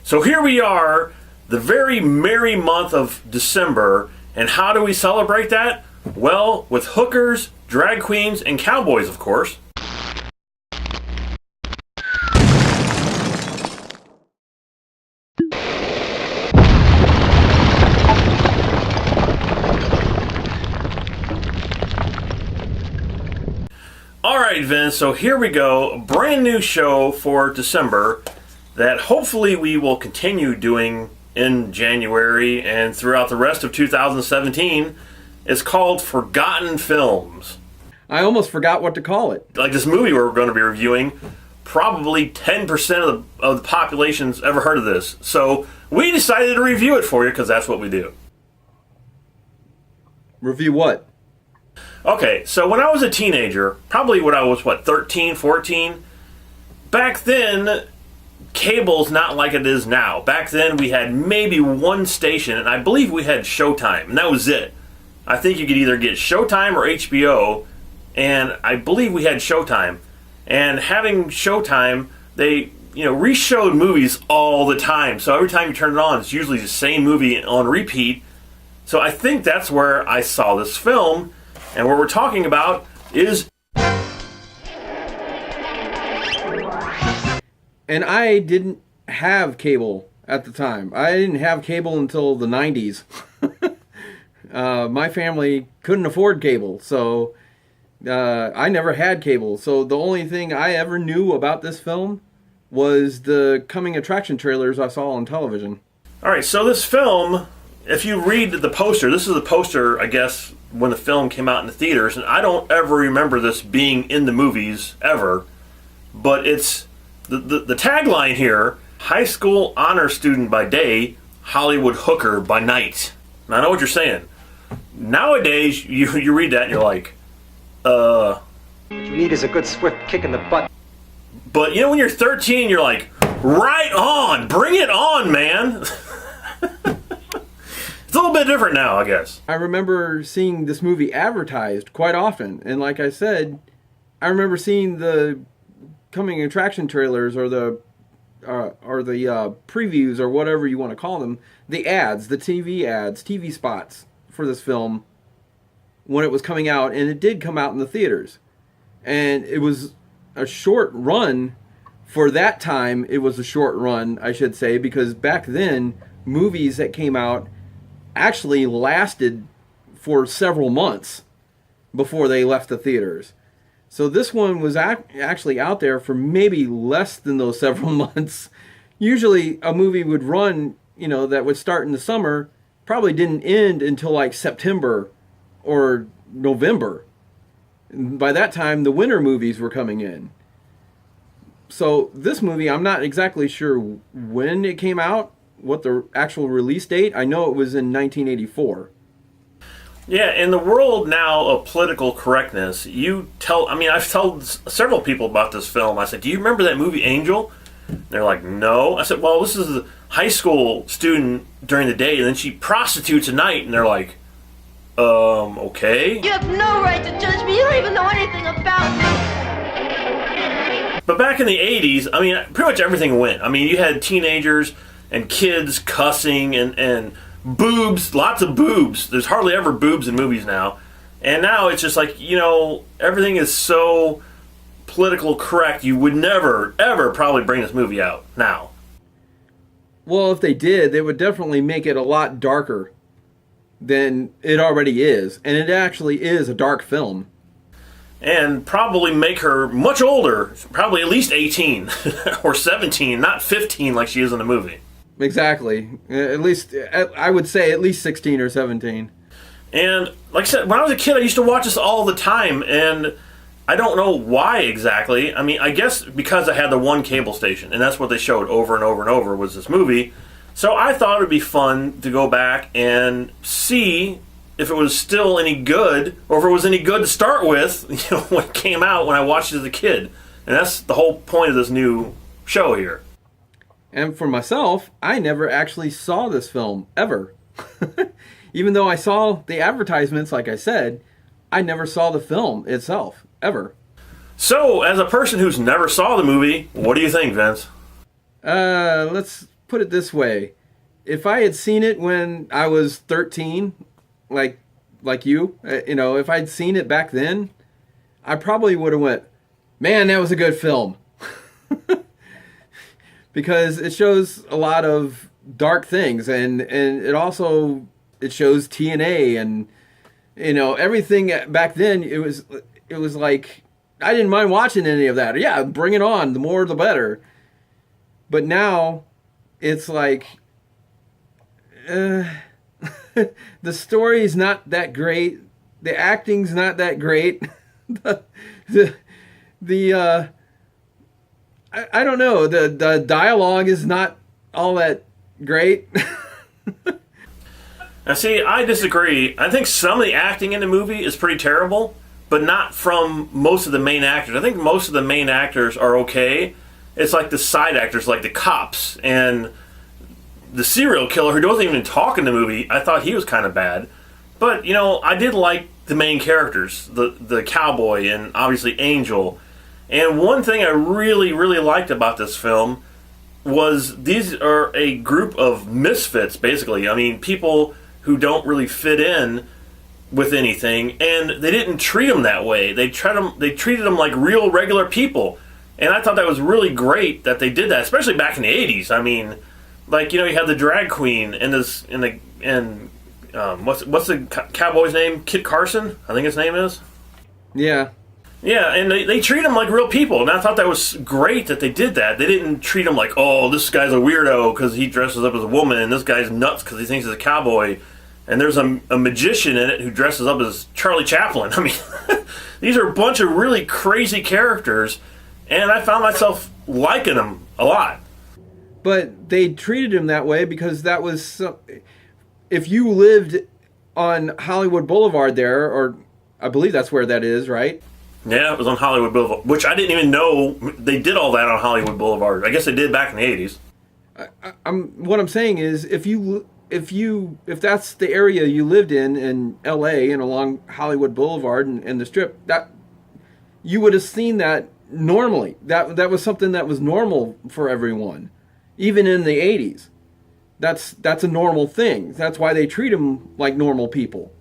So here we are, the very merry month of December, and how do we celebrate that? Well, with hookers, drag queens, and cowboys, of course. Alright, Vince, so here we go. A brand new show for December that hopefully we will continue doing in January and throughout the rest of 2017. It's called Forgotten Films. I almost forgot what to call it. Like this movie we're going to be reviewing, probably 10% of the population's ever heard of this. So we decided to review it for you because that's what we do. Review what? Okay, so when I was a teenager, probably when I was, 13, 14, back then, cable's not like it is now. Back then, we had maybe one station, and I believe we had Showtime, and that was it. I think you could either get Showtime or HBO, and I believe we had Showtime. And having Showtime, they, re-showed movies all the time. So every time you turn it on, it's usually the same movie on repeat. So I think that's where I saw this film. And what we're talking about is... And I didn't have cable at the time. I didn't have cable until the 90s. My family couldn't afford cable, so I never had cable. So the only thing I ever knew about this film was the coming attraction trailers I saw on television. All right, so this film, if you read the poster, this is the poster, I guess, when the film came out in the theaters, and I don't ever remember this being in the movies ever, but it's the tagline here: high school honor student by day, Hollywood hooker by night. Now I know what you're saying. Nowadays, you read that and you're like, What you need is a good swift kick in the butt. But when you're 13, you're like, right on, bring it on, man. It's a little bit different now, I guess. I remember seeing this movie advertised quite often, and like I said, I remember seeing the coming attraction trailers or the previews or whatever you want to call them, the ads, the TV ads, TV spots for this film when it was coming out, and it did come out in the theaters. And it was a short run. For that time, it was a short run, I should say, because back then, movies that came out actually lasted for several months before they left the theaters. So this one was actually out there for maybe less than those several months. Usually a movie would run, that would start in the summer, probably didn't end until like September or November. By that time, the winter movies were coming in. So this movie, I'm not exactly sure when it came out, what the actual release date. I know it was in 1984. Yeah, in the world now of political correctness, I've told several people about this film. I said, do you remember that movie Angel? They're like, no. I said, well, this is a high school student during the day, and then she prostitutes at night, and they're like, okay. You have no right to judge me. You don't even know anything about me. But back in the 80s, pretty much everything went. You had teenagers and kids cussing and boobs, lots of boobs. There's hardly ever boobs in movies now. And now it's just like, everything is so political correct, you would never, ever probably bring this movie out now. Well, if they did, they would definitely make it a lot darker than it already is. And it actually is a dark film. And probably make her much older, probably at least 18 or 17, not 15 like she is in the movie. Exactly. At least, I would say at least 16 or 17. And like I said, when I was a kid, I used to watch this all the time, and I don't know why exactly. I guess because I had the one cable station, and that's what they showed over and over and over was this movie. So I thought it would be fun to go back and see if it was still any good, or if it was any good to start with, when it came out when I watched it as a kid. And that's the whole point of this new show here. And for myself, I never actually saw this film, ever. Even though I saw the advertisements, like I said, I never saw the film itself, ever. So, as a person who's never saw the movie, what do you think, Vince? Let's put it this way. If I had seen it when I was 13, like you, if I'd seen it back then, I probably would have went, man, that was a good film. Because it shows a lot of dark things, and it shows TNA, and everything back then. It was like I didn't mind watching any of that. Yeah, bring it on. The more the better. But now it's like the story's not that great. The acting's not that great. I don't know. The dialogue is not all that great. Now, see, I disagree. I think some of the acting in the movie is pretty terrible, but not from most of the main actors. I think most of the main actors are okay. It's like the side actors, like the cops and the serial killer who doesn't even talk in the movie. I thought he was kind of bad. But, I did like the main characters, the cowboy and obviously Angel. And one thing I really, really liked about this film was these are a group of misfits, basically. I mean, people who don't really fit in with anything, and they didn't treat them that way. They treated them like real, regular people. And I thought that was really great that they did that, especially back in the 80s. I mean, you had the drag queen and what's the cowboy's name? Kit Carson, I think his name is. Yeah. Yeah, and they treat them like real people, and I thought that was great that they did that. They didn't treat them like, oh, this guy's a weirdo because he dresses up as a woman, and this guy's nuts because he thinks he's a cowboy, and there's a magician in it who dresses up as Charlie Chaplin. I mean, these are a bunch of really crazy characters, and I found myself liking them a lot. But they treated him that way because that was... if you lived on Hollywood Boulevard there, or I believe that's where that is, right? Yeah, it was on Hollywood Boulevard, which I didn't even know they did all that on Hollywood Boulevard. I guess they did back in the 80s. What I'm saying is, if that's the area you lived in L.A. and along Hollywood Boulevard and the Strip, that you would have seen that normally. That was something that was normal for everyone, even in the 80s. That's a normal thing. That's why they treat them like normal people.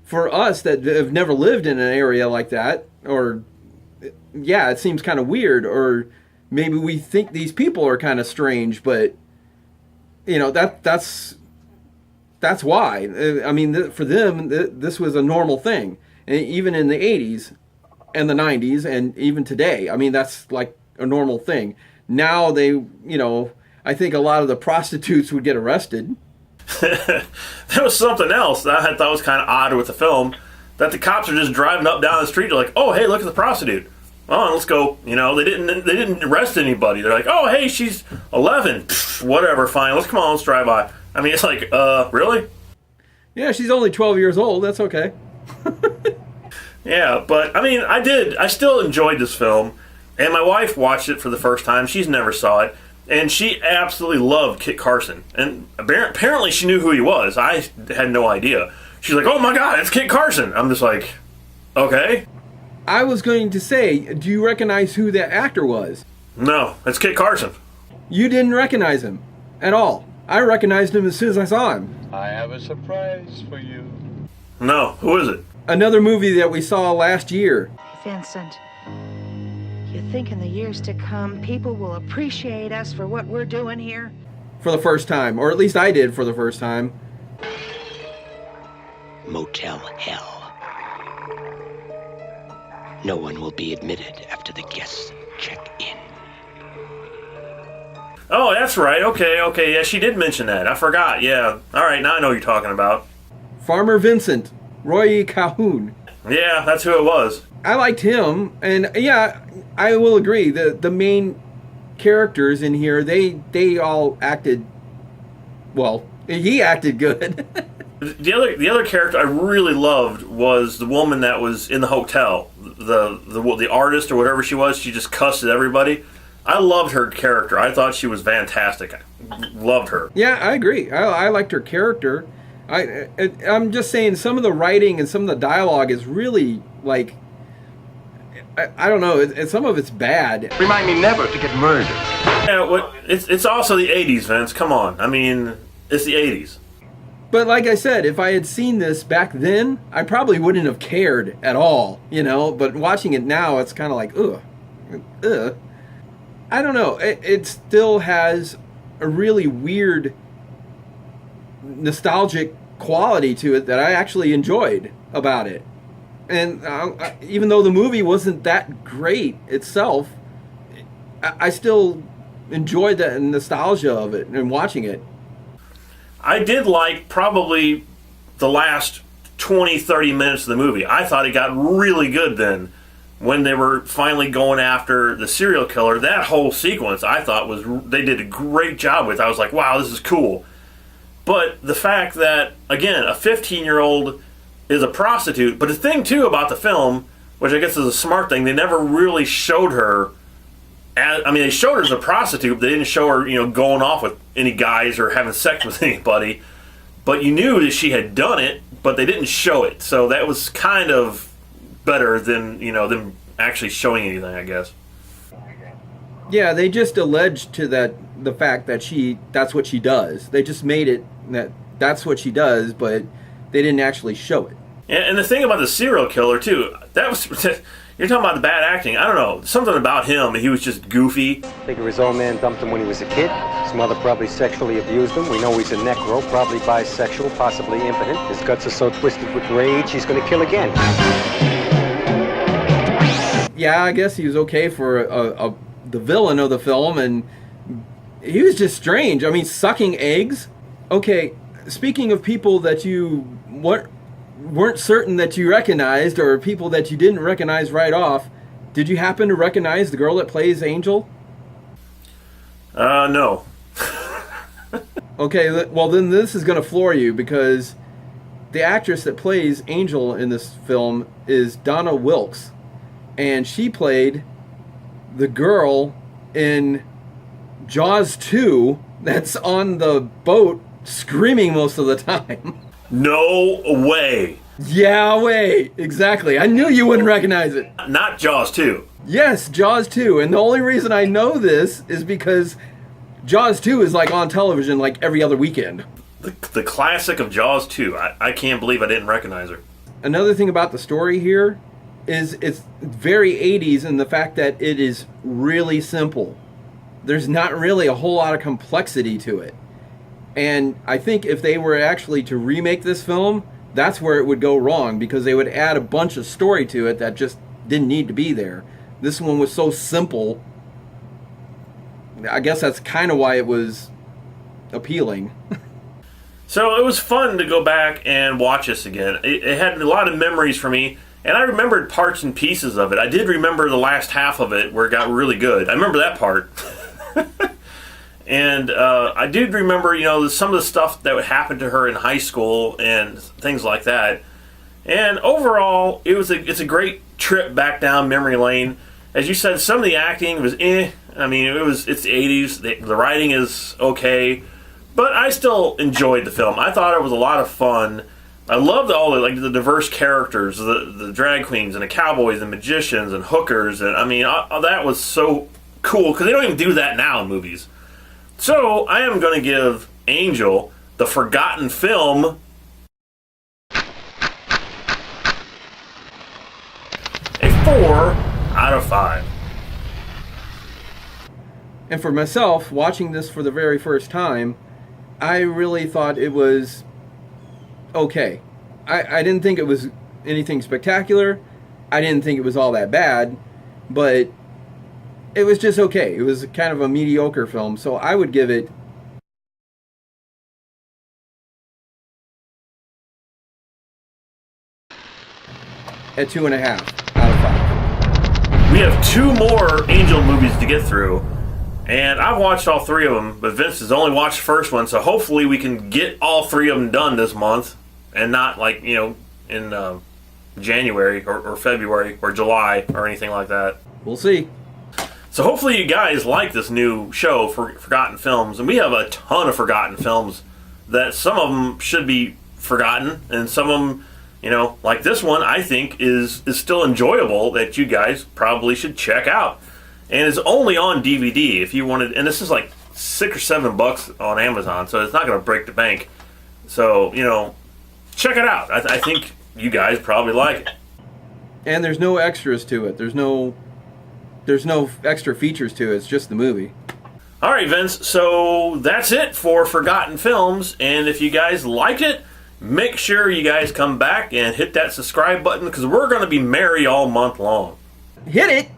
For us that have never lived in an area like that, it seems kind of weird, or maybe we think these people are kind of strange, but that's why. I mean, for them, this was a normal thing, and even in the 80s and the 90s, and even today, I mean, that's like a normal thing. Now I think a lot of the prostitutes would get arrested. There was something else that I thought was kind of odd with the film, that the cops are just driving up down the street. They're like, oh, hey, look at the prostitute. Oh, let's go. They didn't arrest anybody. They're like, oh, hey, she's 11. Pfft, whatever, fine. Let's drive by. I mean, it's like, really? Yeah, she's only 12 years old. That's okay. Yeah, but I mean, I still enjoyed this film, and my wife watched it for the first time. She's never saw it. And she absolutely loved Kit Carson. And apparently she knew who he was. I had no idea. She's like, oh my God, it's Kit Carson. I'm just like, okay. I was going to say, do you recognize who that actor was? No, it's Kit Carson. You didn't recognize him at all. I recognized him as soon as I saw him. I have a surprise for you. No, who is it? Another movie that we saw last year. Vincent, you think in the years to come, people will appreciate us for what we're doing here? For the first time, or at least I did for the first time. Motel Hell. No one will be admitted after the guests check in. Oh, that's right. Okay. Yeah, she did mention that. I forgot. Yeah. All right, now I know what you're talking about. Farmer Vincent, Rory Calhoun. Yeah, that's who it was. I liked him, and yeah, I will agree. The main characters in here, they all acted well. He acted good. The other character I really loved was the woman that was in the hotel, the artist or whatever she was. She just cussed at everybody. I loved her character. I thought she was fantastic. I loved her. Yeah, I agree. I liked her character. I'm just saying some of the writing and some of the dialogue is really like, I don't know. Some of it's bad. Remind me never to get murdered. Yeah, it's also the 80s, Vince. Come on. I mean, it's the 80s. But like I said, if I had seen this back then, I probably wouldn't have cared at all, But watching it now, it's kind of like, ugh. I don't know. It still has a really weird, nostalgic quality to it that I actually enjoyed about it. And even though the movie wasn't that great itself, I still enjoyed the nostalgia of it and watching it. I did like probably the last 20, 30 minutes of the movie. I thought it got really good then when they were finally going after the serial killer. That whole sequence I thought they did a great job with. I was like, wow, this is cool. But the fact that, again, a 15-year-old is a prostitute, but the thing too about the film, which I guess is a smart thing, they never really showed her they showed her as a prostitute, but they didn't show her, going off with any guys or having sex with anybody. But you knew that she had done it, but they didn't show it. So that was kind of better than, them actually showing anything, I guess. Yeah, they just alleged to the fact that that's what she does. They just made it that's what she does, but they didn't actually show it. Yeah, and the thing about the serial killer, too, that was... You're talking about the bad acting. I don't know. Something about him. He was just goofy. Figure his old man dumped him when he was a kid. His mother probably sexually abused him. We know he's a necro, probably bisexual, possibly impotent. His guts are so twisted with rage, he's going to kill again. Yeah, I guess he was okay for the villain of the film, and he was just strange. I mean, sucking eggs? Okay, speaking of people that you weren't certain that you recognized, or people that you didn't recognize right off, did you happen to recognize the girl that plays Angel? No. Okay, well then this is going to floor you, because the actress that plays Angel in this film is Donna Wilkes, and she played the girl in Jaws 2 that's on the boat screaming most of the time. No way. Yeah, way. Exactly. I knew you wouldn't recognize it. Not Jaws 2. Yes, Jaws 2. And the only reason I know this is because Jaws 2 is like on television like every other weekend. The classic of Jaws 2. I can't believe I didn't recognize her. Another thing about the story here is it's very 80s in the fact that it is really simple. There's not really a whole lot of complexity to it. And I think if they were actually to remake this film, that's where it would go wrong, because they would add a bunch of story to it that just didn't need to be there. This one was so simple. I guess that's kind of why it was appealing. So it was fun to go back and watch this again. It had a lot of memories for me, and I remembered parts and pieces of it. I did remember the last half of it where it got really good. I remember that part. And I did remember, some of the stuff that would happen to her in high school and things like that. And overall, it's a great trip back down memory lane. As you said, some of the acting was I mean, it's the 80s. The writing is okay, but I still enjoyed the film. I thought it was a lot of fun. I loved all the diverse characters, the drag queens and the cowboys and magicians and hookers, and I mean, that was so cool because they don't even do that now in movies. So, I am going to give Angel, the forgotten film, a 4 out of 5. And for myself, watching this for the very first time, I really thought it was okay. I didn't think it was anything spectacular. I didn't think it was all that bad, but it was just okay. It was kind of a mediocre film, so I would give it a 2.5 out of 5. We have 2 more Angel movies to get through, and I've watched all 3 of them, but Vince has only watched the first one, so hopefully we can get all 3 of them done this month, and not in January or February or July or anything like that. We'll see. So hopefully you guys like this new show for Forgotten Films, and we have a ton of forgotten films that some of them should be forgotten, and some of them, like this one, I think is still enjoyable that you guys probably should check out. and it's only on DVD if you wanted. And this is like $6 or $7 on Amazon, so it's not going to break the bank. So check it out. I think you guys probably like it. And there's no extras to it. There's no extra features to it. It's just the movie. All right, Vince. So that's it for Forgotten Films. And if you guys liked it, make sure you guys come back and hit that subscribe button, because we're going to be merry all month long. Hit it!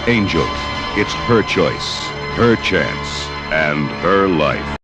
Angel. It's her choice, her chance, and her life.